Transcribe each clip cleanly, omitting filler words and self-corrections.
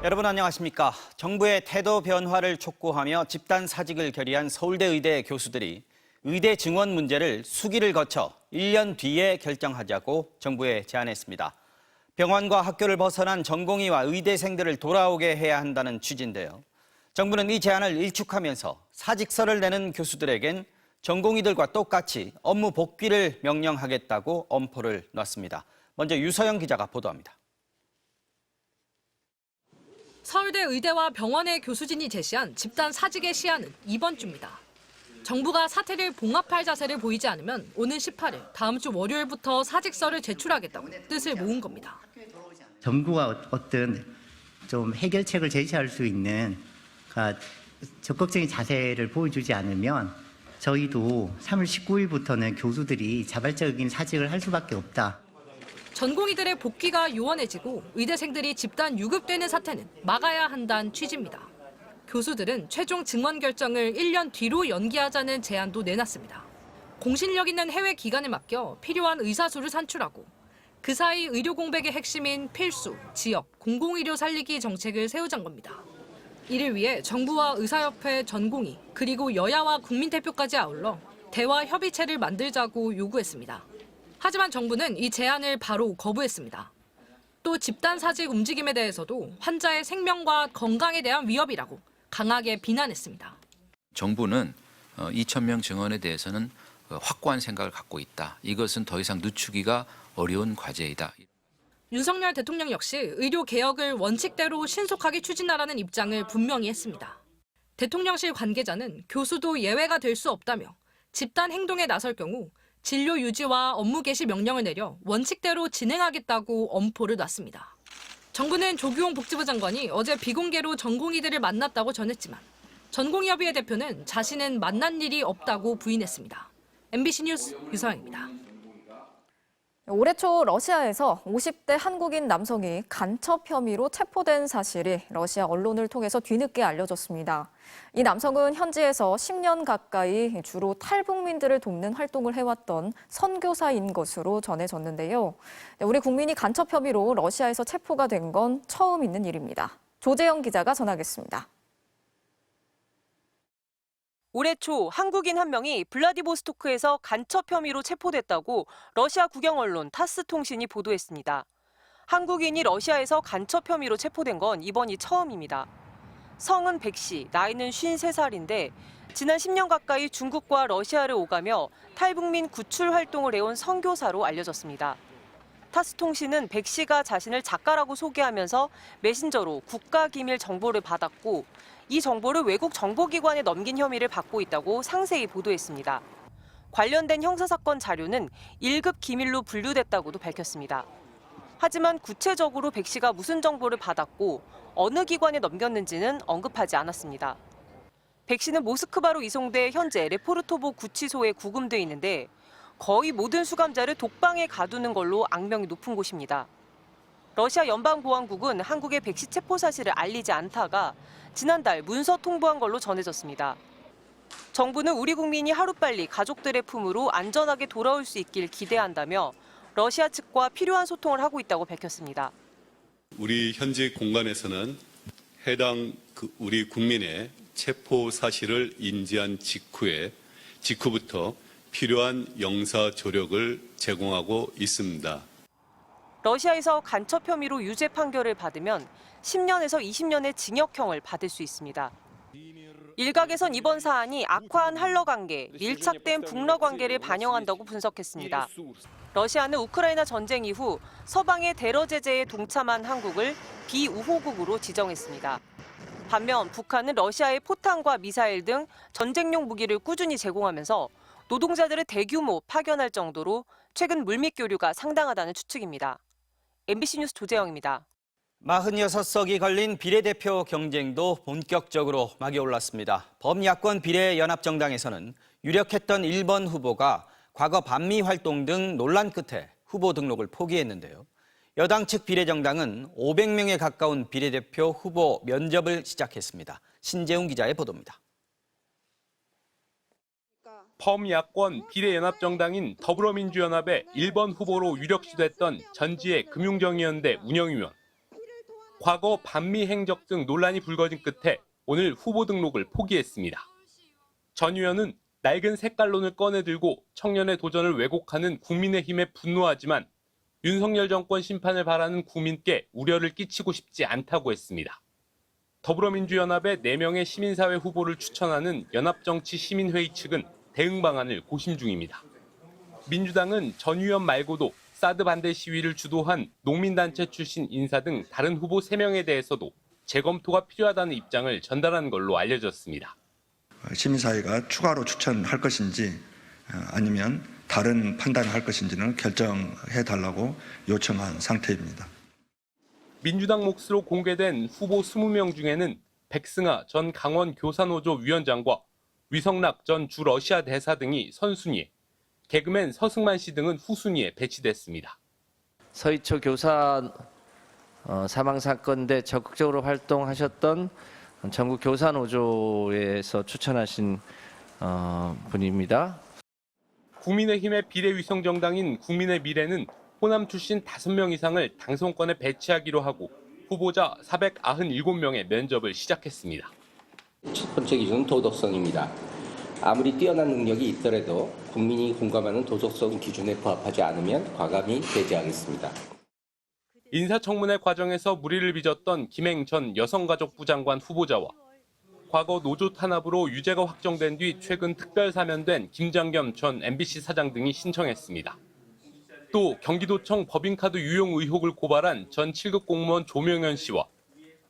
여러분 안녕하십니까? 정부의 태도 변화를 촉구하며 집단 사직을 결의한 서울대 의대 교수들이 의대 증원 문제를 수기를 거쳐 1년 뒤에 결정하자고 정부에 제안했습니다. 병원과 학교를 벗어난 전공의와 의대생들을 돌아오게 해야 한다는 취지인데요. 정부는 이 제안을 일축하면서 사직서를 내는 교수들에겐 전공의들과 똑같이 업무 복귀를 명령하겠다고 엄포를 놨습니다. 먼저 유서영 기자가 보도합니다. 서울대 의대와 병원의 교수진이 제시한 집단 사직의 시한은 이번 주입니다. 정부가 사태를 봉합할 자세를 보이지 않으면 오는 18일, 다음 주 월요일부터 사직서를 제출하겠다고 뜻을 모은 겁니다. 정부가 어떤 좀 해결책을 제시할 수 있는 적극적인 자세를 보여주지 않으면 저희도 3월 19일부터는 교수들이 자발적인 사직을 할 수밖에 없다. 전공의들의 복귀가 요원해지고 의대생들이 집단 유급되는 사태는 막아야 한다는 취지입니다. 교수들은 최종 증원 결정을 1년 뒤로 연기하자는 제안도 내놨습니다. 공신력 있는 해외 기관에 맡겨 필요한 의사수를 산출하고 그 사이 의료 공백의 핵심인 필수, 지역, 공공의료 살리기 정책을 세우자는 겁니다. 이를 위해 정부와 의사협회, 전공의, 그리고 여야와 국민대표까지 아울러 대화 협의체를 만들자고 요구했습니다. 하지만 정부는 이 제안을 바로 거부했습니다. 또 집단 사직 움직임에 대해서도 환자의 생명과 건강에 대한 위협이라고 강하게 비난했습니다. 정부는 2,000명 증원에 대해서는 확고한 생각을 갖고 있다. 이것은 더 이상 늦추기가 어려운 과제이다. 윤석열 대통령 역시 의료 개혁을 원칙대로 신속하게 추진하라는 입장을 분명히 했습니다. 대통령실 관계자는 교수도 예외가 될 수 없다며 집단 행동에 나설 경우 진료 유지와 업무 개시 명령을 내려 원칙대로 진행하겠다고 엄포를 놨습니다. 정부는 조규홍 복지부 장관이 어제 비공개로 전공의들을 만났다고 전했지만 전공의협의회 대표는 자신은 만난 일이 없다고 부인했습니다. MBC 뉴스 유서영입니다. 올해 초 러시아에서 50대 한국인 남성이 간첩 혐의로 체포된 사실이 러시아 언론을 통해서 뒤늦게 알려졌습니다. 이 남성은 현지에서 10년 가까이 주로 탈북민들을 돕는 활동을 해왔던 선교사인 것으로 전해졌는데요. 우리 국민이 간첩 혐의로 러시아에서 체포가 된 건 처음 있는 일입니다. 조재영 기자가 전하겠습니다. 올해 초 한국인 한 명이 블라디보스토크에서 간첩 혐의로 체포됐다고 러시아 국영 언론 타스 통신이 보도했습니다. 한국인이 러시아에서 간첩 혐의로 체포된 건 이번이 처음입니다. 성은 백 씨, 나이는 53살인데 지난 10년 가까이 중국과 러시아를 오가며 탈북민 구출 활동을 해온 선교사로 알려졌습니다. 타스 통신은 백 씨가 자신을 작가라고 소개하면서 메신저로 국가기밀 정보를 받았고 이 정보를 외국 정보기관에 넘긴 혐의를 받고 있다고 상세히 보도했습니다. 관련된 형사사건 자료는 1급 기밀로 분류됐다고도 밝혔습니다. 하지만 구체적으로 백 씨가 무슨 정보를 받았고 어느 기관에 넘겼는지는 언급하지 않았습니다. 백 씨는 모스크바로 이송돼 현재 레포르토보 구치소에 구금돼 있는데 거의 모든 수감자를 독방에 가두는 걸로 악명이 높은 곳입니다. 러시아 연방보안국은 한국의 백 씨 체포 사실을 알리지 않다가 지난달 문서 통보한 걸로 전해졌습니다. 정부는 우리 국민이 하루빨리 가족들의 품으로 안전하게 돌아올 수 있길 기대한다며 러시아 측과 필요한 소통을 하고 있다고 밝혔습니다. 우리 현지 공간에서는 해당 우리 국민의 체포 사실을 인지한 직후부터 필요한 영사 조력을 제공하고 있습니다. 러시아에서 간첩 혐의로 유죄 판결을 받으면 10년에서 20년의 징역형을 받을 수 있습니다. 일각에선 이번 사안이 악화한 한러 관계, 밀착된 북러 관계를 반영한다고 분석했습니다. 러시아는 우크라이나 전쟁 이후 서방의 테러 제재에 동참한 한국을 비우호국으로 지정했습니다. 반면 북한은 러시아의 포탄과 미사일 등 전쟁용 무기를 꾸준히 제공하면서 노동자들을 대규모 파견할 정도로 최근 물밑 교류가 상당하다는 추측입니다. MBC 뉴스 조재영입니다. 46석이 걸린 비례대표 경쟁도 본격적으로 막이 올랐습니다. 범야권 비례연합정당에서는 유력했던 1번 후보가 과거 반미 활동 등 논란 끝에 후보 등록을 포기했는데요. 여당 측 비례정당은 500명에 가까운 비례대표 후보 면접을 시작했습니다. 신재웅 기자의 보도입니다. 범야권 비례연합정당인 더불어민주연합의 1번 후보로 유력시됐던 전지의 금융정의연대 운영위원. 과거 반미 행적 등 논란이 불거진 끝에 오늘 후보 등록을 포기했습니다. 전 의원은 낡은 색깔론을 꺼내들고 청년의 도전을 왜곡하는 국민의힘에 분노하지만 윤석열 정권 심판을 바라는 국민께 우려를 끼치고 싶지 않다고 했습니다. 더불어민주연합의 4명의 시민사회 후보를 추천하는 연합정치시민회의 측은 대응 방안을 고심 중입니다. 민주당은 전 의원 말고도 사드 반대 시위를 주도한 농민단체 출신 인사 등 다른 후보 3명에 대해서도 재검토가 필요하다는 입장을 전달한 걸로 알려졌습니다. 시민사회가 추가로 추천할 것인지 아니면 다른 판단을 할 것인지는 결정해달라고 요청한 상태입니다. 민주당 몫으로 공개된 후보 20명 중에는 백승하 전 강원 교사노조 위원장과 위성락 전 주 러시아 대사 등이 선순위에, 개그맨 서승만 씨 등은 후순위에 배치됐습니다. 서희초 교사 사망 사건 때 적극적으로 활동하셨던 전국 교사노조에서 추천하신 분입니다. 국민의힘의 비례위성정당인 국민의 미래는 호남 출신 5명 이상을 당선권에 배치하기로 하고 후보자 497명의 면접을 시작했습니다. 첫 번째 기준은 도덕성입니다. 아무리 뛰어난 능력이 있더라도 국민이 공감하는 도덕성 기준에 부합하지 않으면 과감히 배제하겠습니다. 인사청문회 과정에서 물의를 빚었던 김행 전 여성가족부 장관 후보자와 과거 노조 탄압으로 유죄가 확정된 뒤 최근 특별 사면된 김장겸 전 MBC 사장 등이 신청했습니다. 또 경기도청 법인카드 유용 의혹을 고발한 전 7급 공무원 조명현 씨와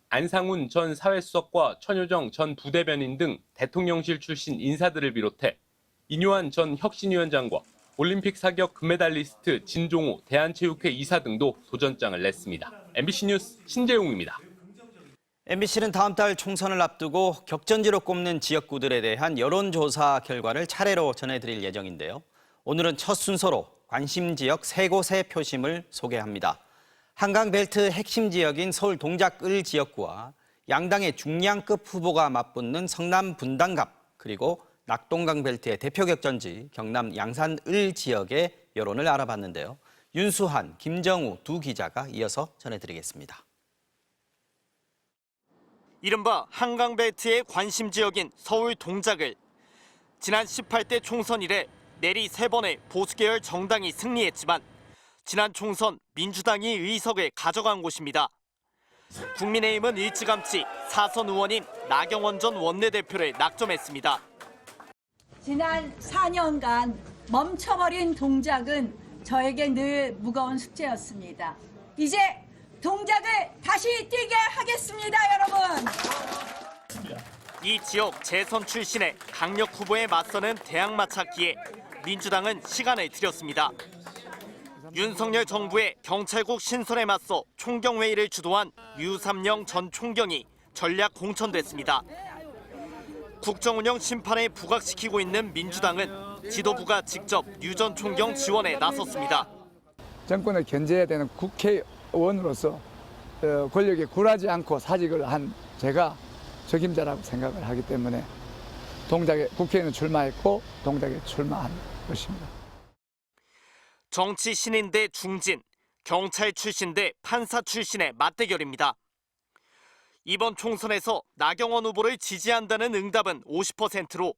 안상훈 전 사회수석과 천효정 전 부대변인 등 대통령실 출신 인사들을 비롯해 인요한 전 혁신위원장과 올림픽 사격 금메달리스트 진종호 대한체육회 이사 등도 도전장을 냈습니다. MBC 뉴스 신재용입니다. MBC는 다음 달 총선을 앞두고 격전지로 꼽는 지역구들에 대한 여론조사 결과를 차례로 전해드릴 예정인데요. 오늘은 첫 순서로 관심 지역 3곳의 표심을 소개합니다. 한강벨트 핵심 지역인 서울 동작을 지역구와 양당의 중량급 후보가 맞붙는 성남 분당갑, 그리고 낙동강 벨트의 대표 격전지 경남 양산을 지역의 여론을 알아봤는데요. 윤수한, 김정우 두 기자가 이어서 전해드리겠습니다. 이른바 한강벨트의 관심 지역인 서울 동작을 지난 18대 총선 이래 내리 3번의 보수계열 정당이 승리했지만 지난 총선 민주당이 의석을 가져간 곳입니다. 국민의힘은 일찌감치 4선 의원인 나경원 전 원내대표를 낙점했습니다. 지난 4년간 멈춰버린 동작은 저에게 늘 무거운 숙제였습니다. 이제 동작을 다시 뛰게 하겠습니다, 여러분. 이 지역 재선 출신의 강력 후보에 맞서는 대항 마찾기에 민주당은 시간을 들였습니다. 윤석열 정부의 경찰국 신설에 맞서 총경회의를 주도한 유삼영 전 총경이 전략 공천됐습니다. 국정운영 심판을 부각시키고 있는 민주당은 지도부가 직접 유 전 총경 지원에 나섰습니다. 정권을 견제해야 되는 국회의원으로서 권력에 굴하지 않고 사직을 한 제가 적임자라고 생각을 하기 때문에 동작에 국회에는 출마했고 동작에 출마한 것입니다. 정치 신인 대 중진, 경찰 출신 대 판사 출신의 맞대결입니다. 이번 총선에서 나경원 후보를 지지한다는 응답은 50%로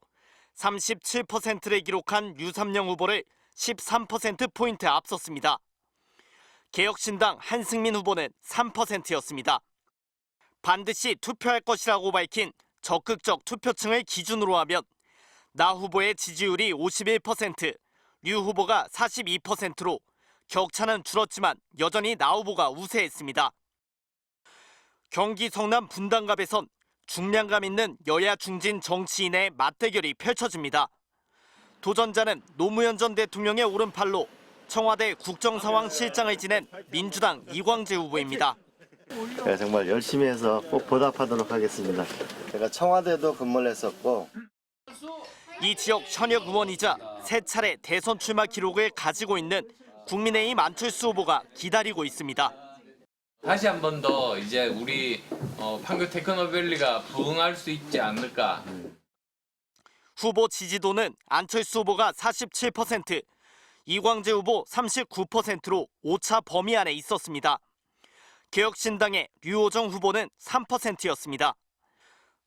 37%를 기록한 유삼영 후보를 13%포인트 앞섰습니다. 개혁신당 한승민 후보는 3%였습니다. 반드시 투표할 것이라고 밝힌 적극적 투표층을 기준으로 하면 나 후보의 지지율이 51%, 류 후보가 42%로 격차는 줄었지만 여전히 나 후보가 우세했습니다. 경기 성남 분당갑에선 중량감 있는 여야 중진 정치인의 맞대결이 펼쳐집니다. 도전자는 노무현 전 대통령의 오른팔로 청와대 국정상황실장을 지낸 민주당 이광재 후보입니다. 정말 열심히 해서 꼭 보답하도록 하겠습니다. 제가 청와대도 근무를 했었고 이 지역 현역 의원이자 3차례 대선 출마 기록을 가지고 있는 국민의힘 안철수 후보가 기다리고 있습니다. 다시 한 번 더 이제 우리 판교 테크노밸리가 부흥할 수 있지 않을까. 후보 지지도는 안철수 후보가 47%, 이광재 후보 39%로 오차 범위 안에 있었습니다. 개혁신당의 류호정 후보는 3%였습니다.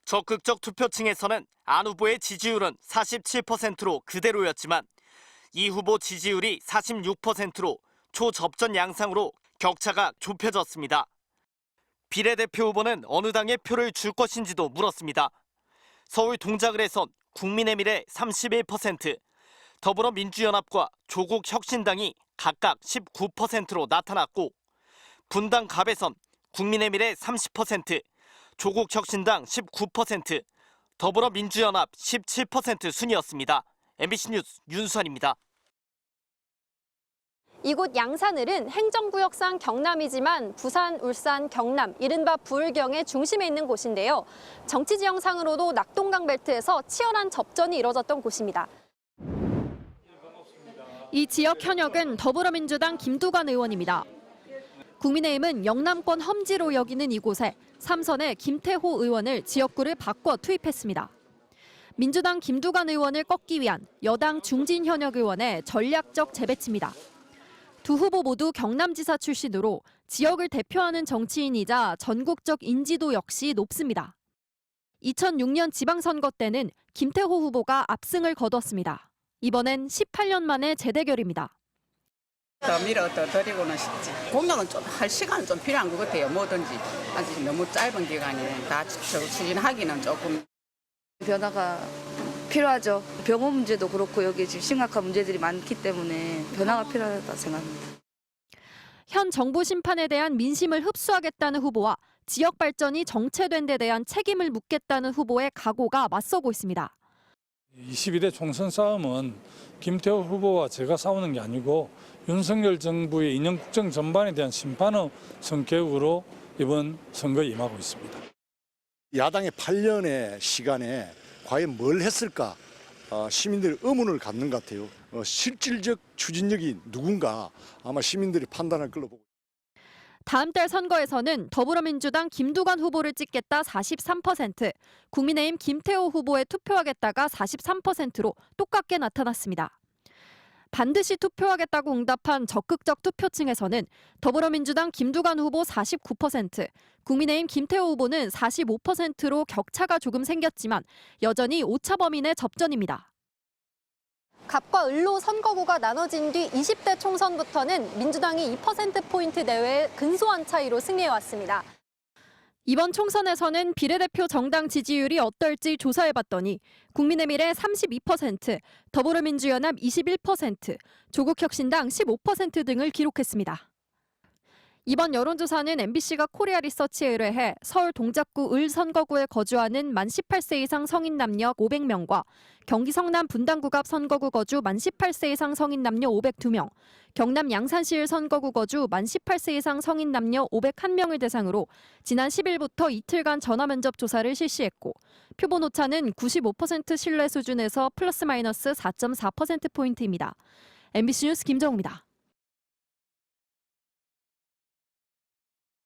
적극적 투표층에서는 안 후보의 지지율은 47%로 그대로였지만 이 후보 지지율이 46%로 초접전 양상으로 격차가 좁혀졌습니다. 비례대표 후보는 어느 당에 표를 줄 것인지도 물었습니다. 서울 동작을에선 국민의미래 31%, 더불어민주연합과 조국혁신당이 각각 19%로 나타났고 분당 갑에선 국민의미래 30%, 조국혁신당 19%, 더불어민주연합 17% 순이었습니다. MBC 뉴스 윤수환입니다. 이곳 양산을은 행정구역상 경남이지만 부산, 울산, 경남, 이른바 부울경의 중심에 있는 곳인데요. 정치 지형상으로도 낙동강 벨트에서 치열한 접전이 이뤄졌던 곳입니다. 이 지역 현역은 더불어민주당 김두관 의원입니다. 국민의힘은 영남권 험지로 여기는 이곳에 3선의 김태호 의원을 지역구를 바꿔 투입했습니다. 민주당 김두관 의원을 꺾기 위한 여당 중진 현역 의원의 전략적 재배치입니다. 두 후보 모두 경남지사 출신으로 지역을 대표하는 정치인이자 전국적 인지도 역시 높습니다. 2006년 지방선거 때는 김태호 후보가 압승을 거뒀습니다. 이번엔 18년 만의 재대결입니다. 더 밀어 더 드리고는 싶지. 공약은 좀 할 시간은 좀 필요한 것 같아요. 뭐든지 아직 너무 짧은 기간에 다 추진하기는 조금. 변화가 필요하죠. 병원 문제도 그렇고 여기 지금 심각한 문제들이 많기 때문에 변화가 필요하다 생각합니다. 현 정부 심판에 대한 민심을 흡수하겠다는 후보와 지역 발전이 정체된 데 대한 책임을 묻겠다는 후보의 각오가 맞서고 있습니다. 22대 총선 싸움은 김태호 후보와 제가 싸우는 게 아니고 윤석열 정부의 이념 국정 전반에 대한 심판의 성격으로 이번 선거에 임하고 있습니다. 야당의 8년의 시간에 과연 뭘 했을까 시민들이 의문을 갖는 것 같아요. 실질적 추진력이 누군가 아마 시민들이 판단할 걸로 보고. 다음 달 선거에서는 더불어민주당 김두관 후보를 찍겠다 43%, 국민의힘 김태호 후보에 투표하겠다가 43%로 똑같게 나타났습니다. 반드시 투표하겠다고 응답한 적극적 투표층에서는 더불어민주당 김두관 후보 49%, 국민의힘 김태호 후보는 45%로 격차가 조금 생겼지만 여전히 오차 범위 내 접전입니다. 갑과 을로 선거구가 나눠진 뒤 20대 총선부터는 민주당이 2%포인트 내외의 근소한 차이로 승리해왔습니다. 이번 총선에서는 비례대표 정당 지지율이 어떨지 조사해봤더니 국민의미래 32%, 더불어민주연합 21%, 조국혁신당 15% 등을 기록했습니다. 이번 여론조사는 MBC가 코리아 리서치에 의뢰해 서울 동작구 을 선거구에 거주하는 만 18세 이상 성인 남녀 500명과 경기 성남 분당구 앞 선거구 거주 만 18세 이상 성인 남녀 502명, 경남 양산시을 선거구 거주 만 18세 이상 성인 남녀 501명을 대상으로 지난 10일부터 이틀간 전화면접 조사를 실시했고 표본 오차는 95% 신뢰 수준에서 플러스 마이너스 4.4%포인트입니다. MBC 뉴스 김정우입니다.